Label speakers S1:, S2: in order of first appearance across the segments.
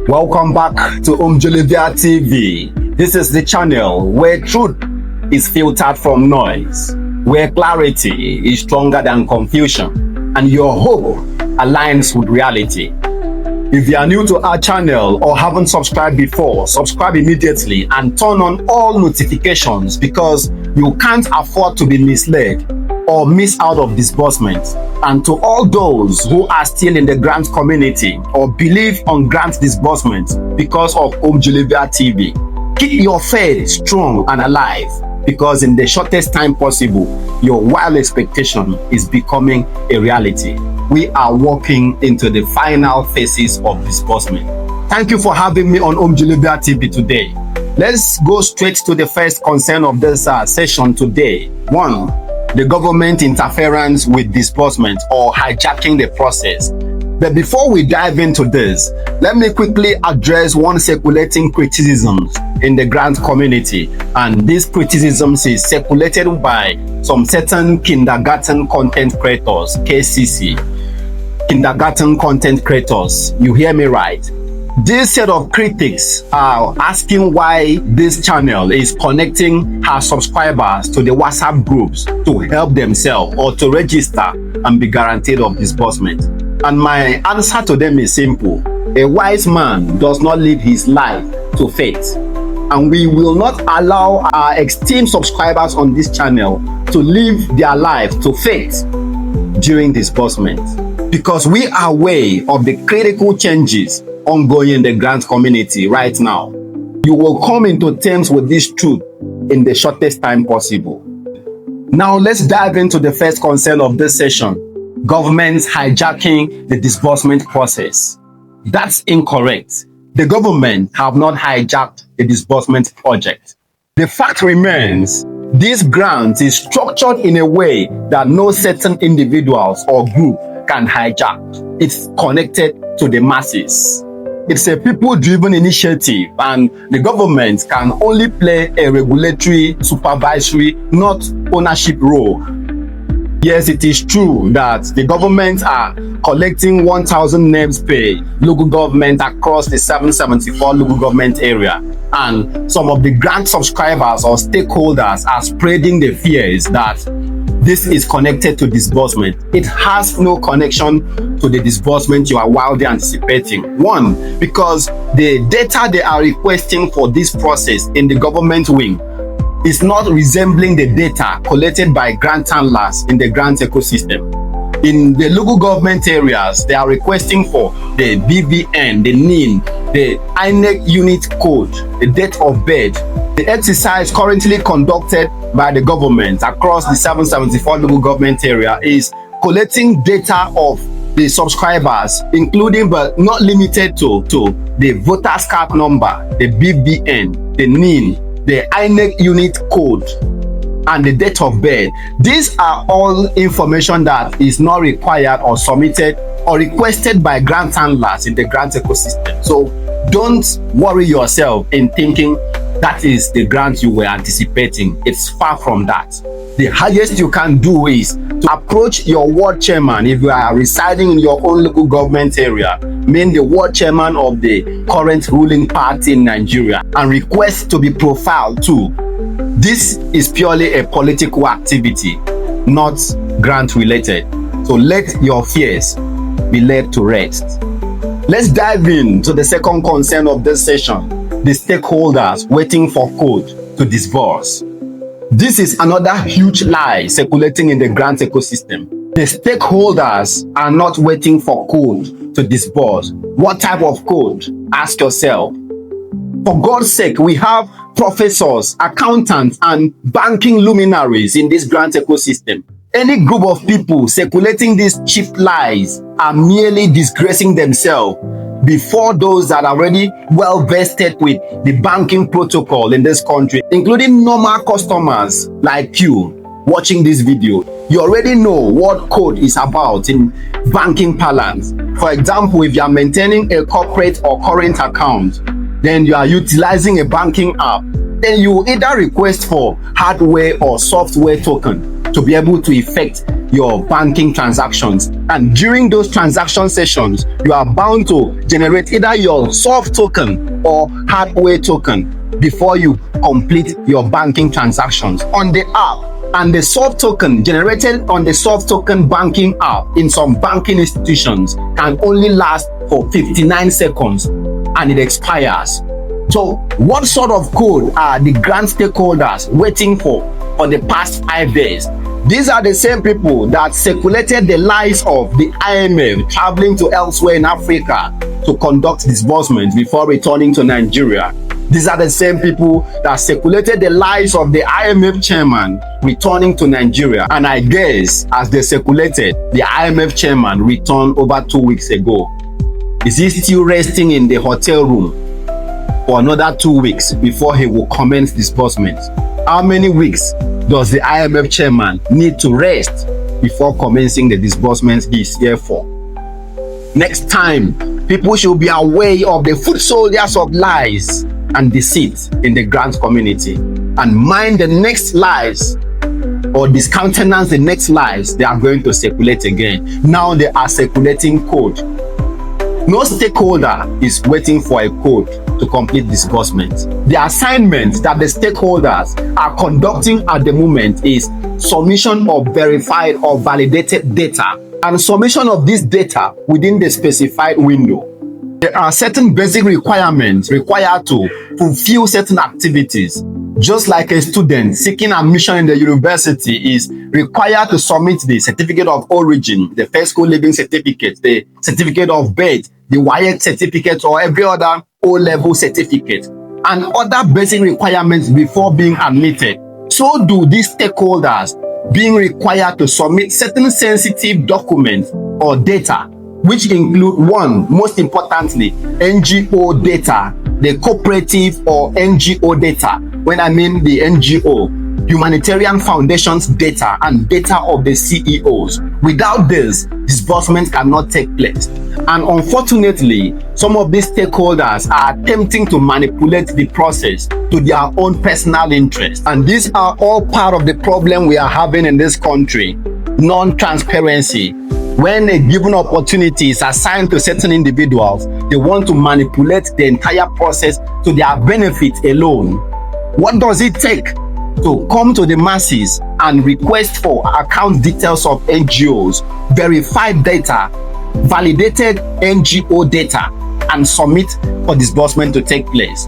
S1: Welcome back to Omjolivia TV. This is the channel where truth is filtered from noise, where clarity is stronger than confusion, and your hope aligns with reality. If you are new to our channel or haven't subscribed before, subscribe immediately and turn on all notifications because you can't afford to be misled or miss out of disbursement. And to all those who are still in the grant community or believe on grant disbursement because of Omjolivia TV, keep your faith strong and alive because in the shortest time possible, your wild expectation is becoming a reality. We are walking into the final phases of disbursement. Thank you for having me on Omjolivia TV today. Let's go straight to the first concern of this session today. 1. The government interference with disbursement or hijacking the process. But before we dive into this, let me quickly address one circulating criticism in the grant community. And this criticism is circulated by some certain kindergarten content creators, KCC. Kindergarten content creators, you hear me right? This set of critics are asking why this channel is connecting her subscribers to the WhatsApp groups to help themselves or to register and be guaranteed of disbursement. And my answer to them is simple. A wise man does not live his life to faith. And we will not allow our esteemed subscribers on this channel to live their life to faith during disbursement. Because we are aware of the critical changes ongoing in the grant community right now. You will come into terms with this truth in the shortest time possible. Now let's dive into the first concern of this session. Governments hijacking the disbursement process. That's incorrect. The government have not hijacked the disbursement project. The fact remains, this grant is structured in a way that no certain individuals or group can hijack. It's connected to the masses. It's a people-driven initiative and the government can only play a regulatory, supervisory, not ownership role. Yes, it is true that the government are collecting 1,000 names per local government across the 774 local government area. And some of the grant subscribers or stakeholders are spreading the fears that this is connected to disbursement. It has no connection to the disbursement you are wildly anticipating. 1, because the data they are requesting for this process in the government wing is not resembling the data collected by grant handlers in the grant ecosystem. In the local government areas, they are requesting for the BVN, the NIN, the INEC unit code, the date of birth. The exercise currently conducted by the government across the 774 local government area is collecting data of the subscribers, including but not limited to the voters card number, the BVN, the NIN, the INEC unit code, and the date of birth. These are all information that is not required or submitted or requested by grant handlers in the grant ecosystem. So don't worry yourself in thinking that is the grant you were anticipating. It's far from that. The highest you can do is to approach your ward chairman if you are residing in your own local government area, mean the ward chairman of the current ruling party in Nigeria, and request to be profiled too. This is purely a political activity, not grant related. So let your fears be laid to rest. Let's dive into the second concern of this session. The stakeholders waiting for code to disburse. This is another huge lie circulating in the grant ecosystem. The stakeholders are not waiting for code to disburse. What type of code? Ask yourself. For God's sake, we have professors, accountants, and banking luminaries in this grant ecosystem. Any group of people circulating these cheap lies are merely disgracing themselves before those that are already well vested with the banking protocol in this country, including normal customers like you watching this video. You already know what code is about in banking parlance. For example, if you are maintaining a corporate or current account, then you are utilizing a banking app, then you either request for hardware or software token to be able to effect your banking transactions. And during those transaction sessions, you are bound to generate either your soft token or hardware token before you complete your banking transactions on the app. And the soft token generated on the soft token banking app in some banking institutions can only last for 59 seconds and it expires. So what sort of code are the grant stakeholders waiting for the past 5 days? These are the same people that circulated the lies of the IMF traveling to elsewhere in Africa to conduct disbursement before returning to Nigeria. These are the same people that circulated the lies of the IMF chairman returning to Nigeria. And I guess as they circulated, the IMF chairman returned over 2 weeks ago. Is he still resting in the hotel room for another 2 weeks before he will commence disbursement? How many weeks does the IMF chairman need to rest before commencing the disbursement he is here for? Next time, people should be aware of the foot soldiers of lies and deceit in the grant community and mind the next lies or discountenance the next lies they are going to circulate again. Now they are circulating code. No stakeholder is waiting for a code to complete disbursement. The assignment that the stakeholders are conducting at the moment is submission of verified or validated data and submission of this data within the specified window. There are certain basic requirements required to fulfill certain activities. Just like a student seeking admission in the university is required to submit the certificate of origin, the first school living certificate, the certificate of birth, the WAEC certificate, or every other O-level certificate, and other basic requirements before being admitted. So do these stakeholders being required to submit certain sensitive documents or data, which include one, most importantly, NGO data, the cooperative or NGO data. When I mean the NGO, humanitarian foundations data and data of the CEOs. Without this, disbursement cannot take place. And unfortunately, some of these stakeholders are attempting to manipulate the process to their own personal interest. And these are all part of the problem we are having in this country. Non-transparency. When a given opportunity is assigned to certain individuals, they want to manipulate the entire process to their benefit alone. What does it take to come to the masses and request for account details of NGOs, verified data, validated NGO data, and submit for disbursement to take place?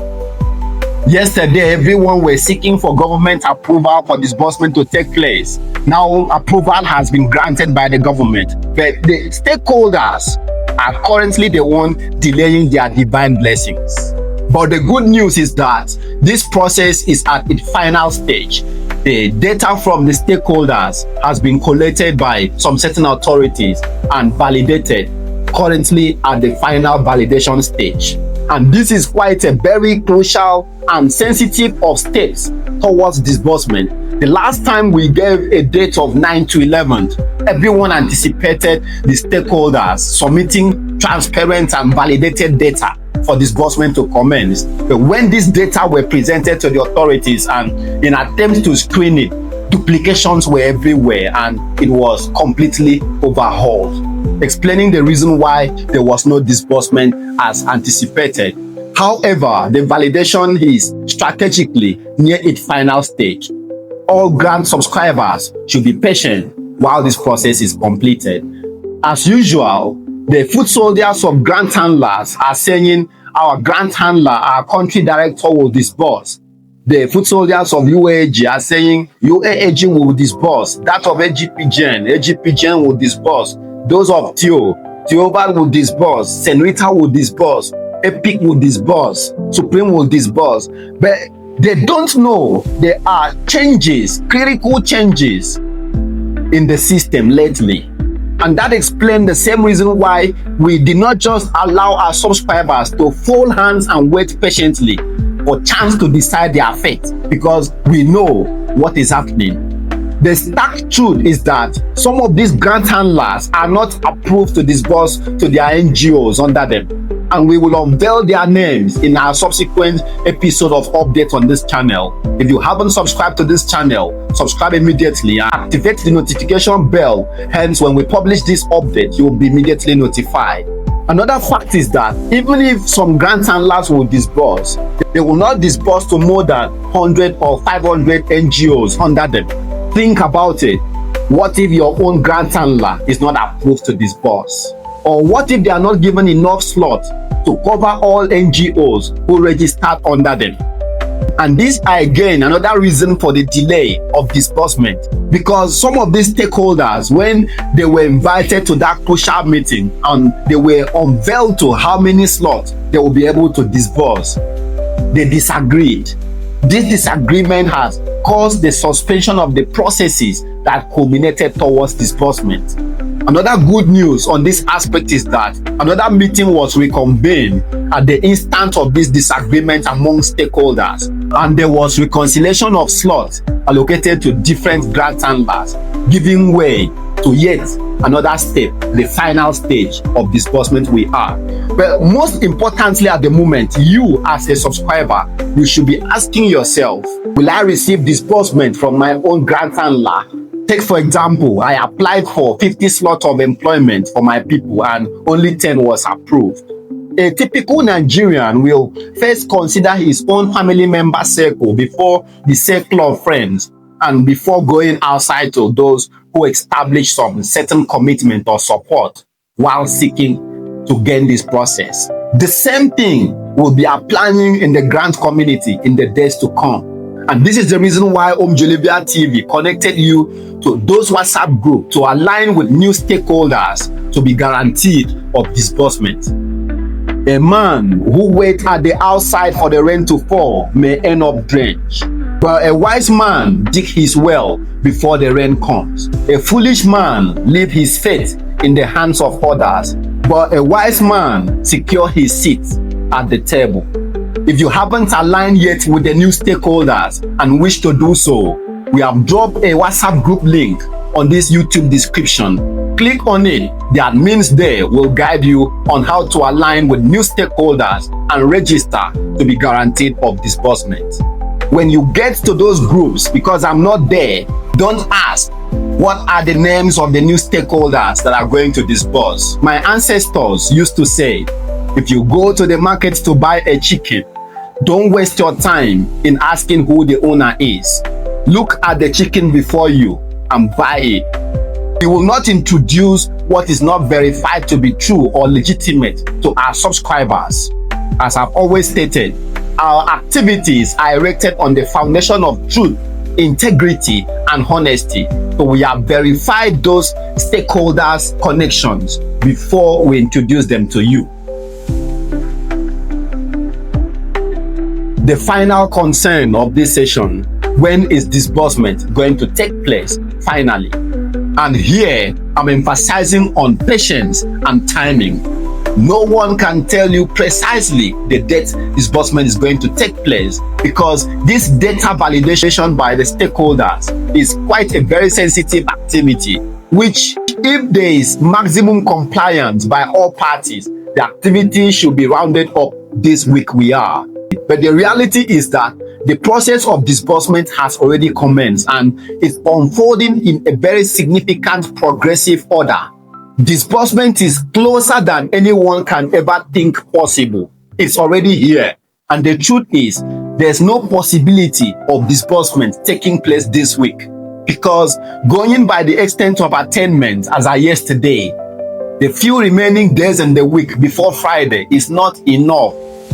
S1: Yesterday, everyone was seeking for government approval for disbursement to take place. Now, approval has been granted by the government, but the stakeholders are currently the one delaying their divine blessings. But the good news is that this process is at its final stage. The data from the stakeholders has been collated by some certain authorities and validated, currently at the final validation stage. And this is quite a very crucial and sensitive of steps towards disbursement. The last time we gave a date of 9 to 11th, everyone anticipated the stakeholders submitting transparent and validated data for disbursement to commence. But when these data were presented to the authorities and in attempts to screen it, duplications were everywhere and it was completely overhauled, explaining the reason why there was no disbursement as anticipated. However, the validation is strategically near its final stage. All grant subscribers should be patient while this process is completed. As usual, the foot soldiers of grant handlers are saying our grant handler, our country director will disburse. The foot soldiers of UAG are saying UAG will disburse. That of AGPGen will disburse. Those of Tioval will disburse. Senorita will disburse. Epic will disburse. Supreme will disburse. But they don't know there are changes, critical changes in the system lately. And that explains the same reason why we did not just allow our subscribers to fold hands and wait patiently for chance to decide their fate, because we know what is happening. The stark truth is that some of these grant handlers are not approved to disburse to their NGOs under them. and we will unveil their names in our subsequent episode of updates on this channel. If you haven't subscribed to this channel, subscribe immediately and activate the notification bell. Hence, when we publish this update, you will be immediately notified. Another fact is that even if some grant handlers will disburse, they will not disburse to more than 100 or 500 NGOs under them. Think about it. What if your own grant handler is not approved to disburse? Or what if they are not given enough slots to cover all NGOs who registered under them? And this are again another reason for the delay of disbursement, because some of these stakeholders, when they were invited to that crucial meeting and they were unveiled to how many slots they will be able to disburse, they disagreed. This disagreement has caused the suspension of the processes that culminated towards disbursement. Another good news on this aspect is that another meeting was reconvened at the instant of this disagreement among stakeholders, and there was reconciliation of slots allocated to different grant handlers, giving way to yet another step, the final stage of disbursement we are. But most importantly at the moment, you as a subscriber, you should be asking yourself, will I receive disbursement from my own grant handler? Take for example, I applied for 50 slots of employment for my people and only 10 was approved. A typical Nigerian will first consider his own family member circle before the circle of friends and before going outside to those who establish some certain commitment or support while seeking to gain this process. The same thing will be applying in the grant community in the days to come. And this is the reason why Omjolivia TV connected you to those WhatsApp groups to align with new stakeholders to be guaranteed of disbursement. A man who waits at the outside for the rain to fall may end up drenched, but a wise man digs his well before the rain comes. A foolish man leaves his faith in the hands of others, but a wise man secures his seat at the table. If you haven't aligned yet with the new stakeholders and wish to do so, we have dropped a WhatsApp group link on this YouTube description. Click on it. The admins there will guide you on how to align with new stakeholders and register to be guaranteed of disbursement. When you get to those groups, because I'm not there, don't ask, what are the names of the new stakeholders that are going to disburse? My ancestors used to say, if you go to the market to buy a chicken, don't waste your time in asking who the owner is. Look at the chicken before you and buy it. We will not introduce what is not verified to be true or legitimate to our subscribers. As I've always stated, our activities are erected on the foundation of truth, integrity, and honesty. So we have verified those stakeholders' connections before we introduce them to you. The final concern of this session: when is disbursement going to take place finally? And here I'm emphasizing on patience and timing. No one can tell you precisely the date disbursement is going to take place, because this data validation by the stakeholders is quite a very sensitive activity, which, if there is maximum compliance by all parties, the activity should be rounded up this week we are. But the reality is that the process of disbursement has already commenced and is unfolding in a very significant progressive order. Disbursement is closer than anyone can ever think possible. It's already here. And the truth is, there's no possibility of disbursement taking place this week, because going by the extent of attainment as of yesterday, the few remaining days in the week before Friday is not enough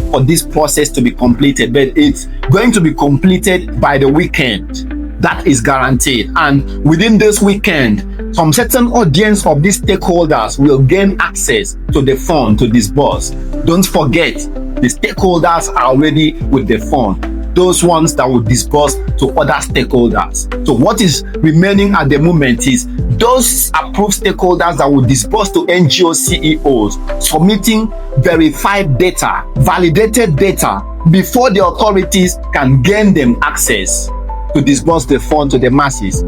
S1: for this process to be completed, but it's going to be completed by the weekend. That is guaranteed. And within this weekend, some certain audience of these stakeholders will gain access to the fund to disburse. Don't forget, the stakeholders are already with the fund, those ones that will disburse to other stakeholders. So what is remaining at the moment is those approved stakeholders that will disburse to NGO CEOs submitting verified data, validated data, before the authorities can gain them access to disburse the fund to the masses.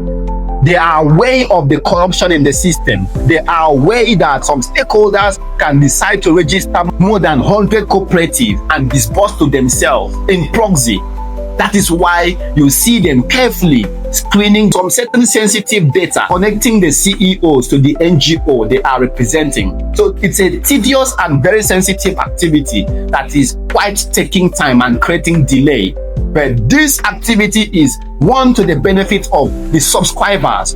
S1: They are aware of the corruption in the system. They are aware that some stakeholders can decide to register more than 100 cooperatives and disburse to themselves in proxy. That is why you see them carefully screening some certain sensitive data, connecting the CEOs to the NGO they are representing. So it's a tedious and very sensitive activity that is quite taking time and creating delay. But this activity is one to the benefit of the subscribers,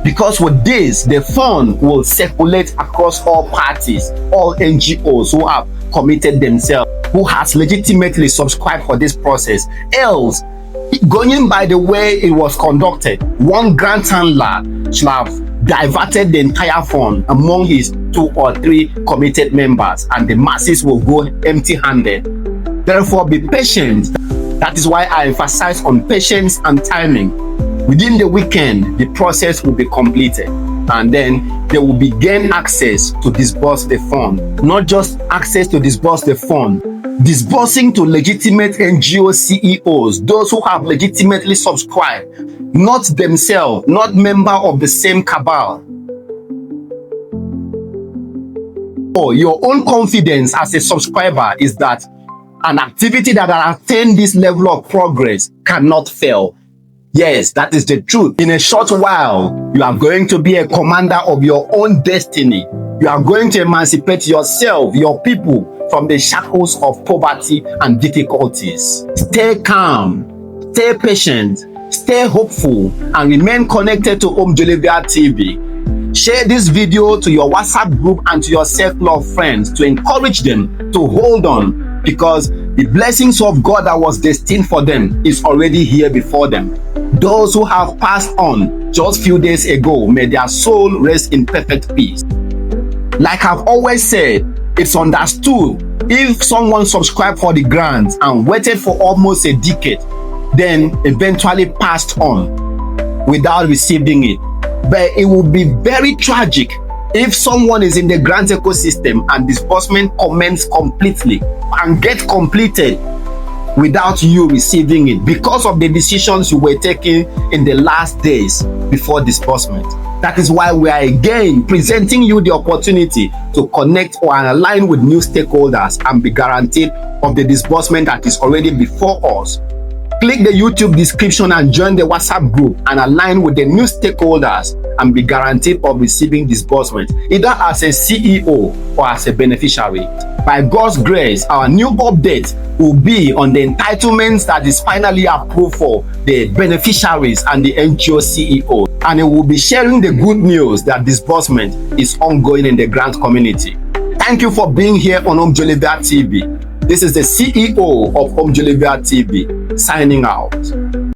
S1: because with this, the fund will circulate across all parties, all NGOs who have committed themselves, who has legitimately subscribed for this process. Else, going by the way it was conducted, one grant handler should have diverted the entire fund among his 2 or 3 committed members, and the masses will go empty-handed. Therefore, be patient. That is why I emphasize on patience and timing. Within the weekend, the process will be completed, and then they will begin access to disburse the fund. Not just access to disburse the fund, disbursing to legitimate NGO CEOs, those who have legitimately subscribed, not themselves, not member of the same cabal. Oh, your own confidence as a subscriber is that an activity that has attained this level of progress cannot fail. Yes, that is the truth. In a short while, you are going to be a commander of your own destiny. You are going to emancipate yourself, your people, from the shackles of poverty and difficulties. Stay calm, stay patient, stay hopeful, and remain connected to Omjolivia TV. Share this video to your WhatsApp group and to your self-love friends to encourage them to hold on, because the blessings of God that was destined for them is already here before them. Those who have passed on just few days ago, may their soul rest in perfect peace. Like I've always said, it's understood if someone subscribed for the grant and waited for almost a decade, then eventually passed on without receiving it. But it will be very tragic if someone is in the grant ecosystem and disbursement commences completely and gets completed without you receiving it because of the decisions you were taking in the last days before disbursement. That is why we are again presenting you the opportunity to connect or align with new stakeholders and be guaranteed of the disbursement that is already before us. Click the YouTube description and join the WhatsApp group and align with the new stakeholders and be guaranteed of receiving disbursement, either as a CEO or as a beneficiary. By God's grace, our new update will be on the entitlements that is finally approved for the beneficiaries and the NGO CEO. And it will be sharing the good news that disbursement is ongoing in the grant community. Thank you for being here on Omjolivia TV. This is the CEO of Omjolivia TV signing out.